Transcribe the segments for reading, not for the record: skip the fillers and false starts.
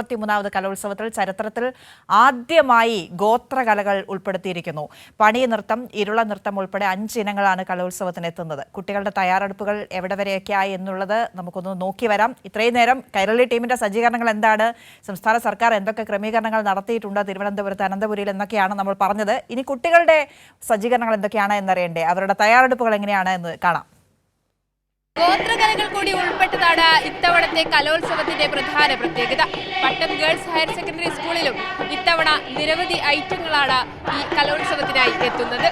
33ാമത് കലോത്സവത്തിൽ ചരിത്രത്തിൽ ആദ്യമായി ഗോത്രകലകൾ ഉൾപ്പെടുത്തിയിരിക്കുന്നു. പണി നൃത്തം, ഇരുള നൃത്തം ഉൾപ്പെടെ 5 ഇനങ്ങളാണ് കലോത്സവത്തിന് എത്തുന്നത്. കുട്ടികളുടെ തയ്യാറെടുപ്പുകൾ എവിടെ വരെയൊക്കെയായി എന്നുള്ളത് നമുക്കൊന്ന് നോക്കി വരാം. ഇത്രയും നേരം കൈരളി ടീമിന്റെ സജ്ജീകരണങ്ങൾ എന്താണ്, സംസ്ഥാന സർക്കാർ എന്തൊക്കെ ക്രമീകരണങ്ങൾ നടത്തിയിട്ടുണ്ട്, തിരുവനന്തപുരത്ത് അനന്തപുരിയിൽ എന്നൊക്കെയാണ് നമ്മൾ പറഞ്ഞത്. ഇനി കുട്ടികളുടെ സജ്ജീകരണങ്ങൾ എന്തൊക്കെയാണ് എന്നറിയണ്ടേ, അവരുടെ തയ്യാറെടുപ്പുകൾ എങ്ങനെയാണ് എന്ന് കാണാം. ഗോത്രകലകൾ കൂടി ഉൾപ്പെട്ടതാണ് ഇത്തവണത്തെ കലോത്സവത്തിന്റെ പ്രധാന പ്രത്യേകത. പട്ടം ഗേൾസ് ഹയർ സെക്കൻഡറി സ്കൂളിലും ഇത്തവണ നിരവധി ഐറ്റങ്ങളാണ് ഈ കലോത്സവത്തിനായി എത്തുന്നത്.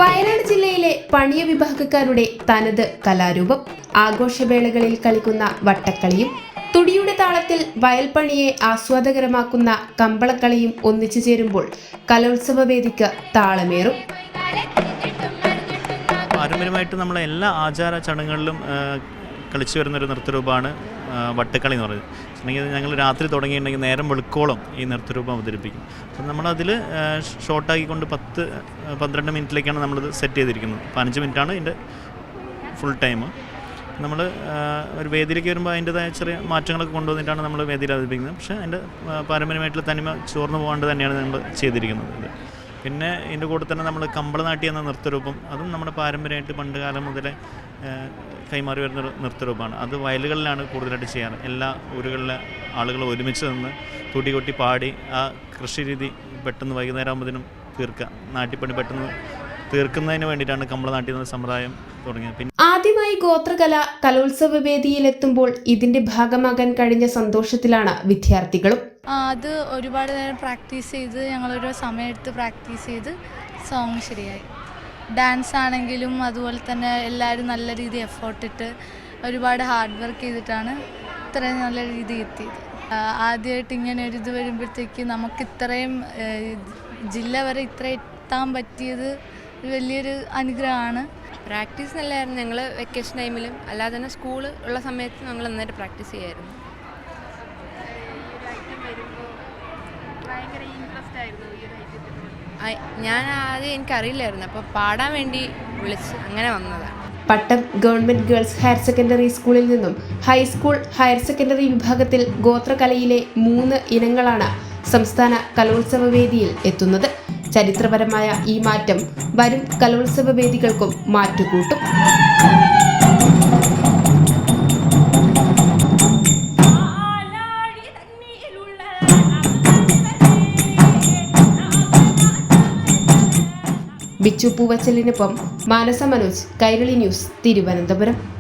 വയനാട് ജില്ലയിലെ പണിയ വിഭാഗക്കാരുടെ തനത് കലാരൂപം, ആഘോഷവേളകളിൽ കളിക്കുന്ന വട്ടക്കളിയും തുടിയുടെ താളത്തിൽ വയൽപ്പണിയെ ആസ്വാദകരമാക്കുന്ന കമ്പളക്കളിയും ഒന്നിച്ചു ചേരുമ്പോൾ കലോത്സവ വേദിക്ക് താളമേറും. പാരമ്പര്യമായിട്ട് നമ്മളെ എല്ലാ ആചാര ചടങ്ങുകളിലും കളിച്ചു വരുന്നൊരു നൃത്തരൂപമാണ് വട്ടക്കളി എന്ന് പറയുന്നത്. ഞങ്ങൾ രാത്രി തുടങ്ങിയിട്ടുണ്ടെങ്കിൽ നേരം വെളുക്കോളം ഈ നൃത്തരൂപം അവതരിപ്പിക്കും. അപ്പം നമ്മളതിൽ ഷോർട്ടാക്കിക്കൊണ്ട് 10-12 മിനിറ്റിലേക്കാണ് നമ്മളിത് സെറ്റ് ചെയ്തിരിക്കുന്നത്. 15 മിനിറ്റാണ് ഇതിൻ്റെ ഫുൾ ടൈം. നമ്മൾ ഒരു വേദിയിലേക്ക് വരുമ്പോൾ അതിൻ്റെതായ ചെറിയ മാറ്റങ്ങളൊക്കെ കൊണ്ടുവന്നിട്ടാണ് നമ്മൾ വേദിയിൽ അവതരിപ്പിക്കുന്നത്. പക്ഷേ അതിൻ്റെ പാരമ്പര്യമായിട്ടുള്ള തനിമ ചോർന്നു പോകാണ്ട് തന്നെയാണ് നമ്മൾ ചെയ്തിരിക്കുന്നത്. പിന്നെ ഇതിൻ്റെ കൂടെ തന്നെ നമ്മൾ കമ്പളനാട്ടി എന്ന നൃത്തരൂപം, അതും നമ്മുടെ പാരമ്പര്യമായിട്ട് പണ്ട് കാലം മുതലേ കൈമാറി വരുന്നൊരു നൃത്തരൂപമാണ്. അത് വയലുകളിലാണ് കൂടുതലായിട്ട് ചെയ്യാറ്. എല്ലാ ഊരുകളിലെ ആളുകൾ ഒരുമിച്ച് നിന്ന് തുടി കൊട്ടി പാടി ആ കൃഷി രീതി പെട്ടെന്ന് വൈകുന്നേരം ആകുമ്പോഴത്തേനും തീർക്കുക, നാട്ടിപ്പണി പെട്ടെന്ന് തീർക്കുന്നതിന് വേണ്ടിയിട്ടാണ് കമ്പളനാട്ടി എന്ന സമ്പ്രദായം തുടങ്ങിയത്. പിന്നെ ആദ്യമായി ഗോത്രകല കലോത്സവ വേദിയിലെത്തുമ്പോൾ ഇതിന്റെ ഭാഗമാകാൻ കഴിഞ്ഞ സന്തോഷത്തിലാണ് വിദ്യാർത്ഥികളും. അത് ഒരുപാട് നേരം പ്രാക്ടീസ് ചെയ്ത് ഞങ്ങളൊരു സമയമെടുത്ത് പ്രാക്ടീസ് ചെയ്ത് സോങ് ശരിയായി. ഡാൻസ് ആണെങ്കിലും അതുപോലെ തന്നെ എല്ലാവരും നല്ല രീതിയിൽ എഫേർട്ടിട്ട് ഒരുപാട് ഹാർഡ് വർക്ക് ചെയ്തിട്ടാണ് ഇത്രയും നല്ല രീതിയിൽ എത്തിയത്. ആദ്യമായിട്ട് ഇങ്ങനെ ഒരു ഇത് വരുമ്പോഴത്തേക്ക് നമുക്ക് ഇത്രയും ജില്ല വരെ ഇത്ര എത്താൻ പറ്റിയത് വലിയൊരു അനുഗ്രഹമാണ്. പ്രാക്ടീസ് നല്ലതായിരുന്നു. ഞങ്ങൾ വെക്കേഷൻ ടൈമിലും അല്ലാതെ തന്നെ സ്കൂൾ ഉള്ള സമയത്ത് ഞങ്ങൾ നന്നായിട്ട് പ്രാക്ടീസ് ചെയ്യായിരുന്നു. ഞാൻ ആദ്യം എനിക്കറിയില്ലായിരുന്നു, അപ്പോൾ പാടാൻ വേണ്ടി വിളിച്ച് അങ്ങനെ വന്നതാണ്. പട്ടം ഗവൺമെന്റ് ഗേൾസ് ഹയർ സെക്കൻഡറി സ്കൂളിൽ നിന്നും ഹൈസ്കൂൾ ഹയർ സെക്കൻഡറി വിഭാഗത്തിൽ ഗോത്രകലയിലെ 3 ഇനങ്ങളാണ് സംസ്ഥാന കലോത്സവ വേദിയിൽ എത്തുന്നത്. ചരിത്രപരമായ ഈ മാറ്റം വരും കലോത്സവ വേദികൾക്കും മാറ്റുകൂട്ടും. ബിച്ചു പൂവച്ചലിനൊപ്പം മാനസ മനോജ്, കൈരളി ന്യൂസ്, തിരുവനന്തപുരം.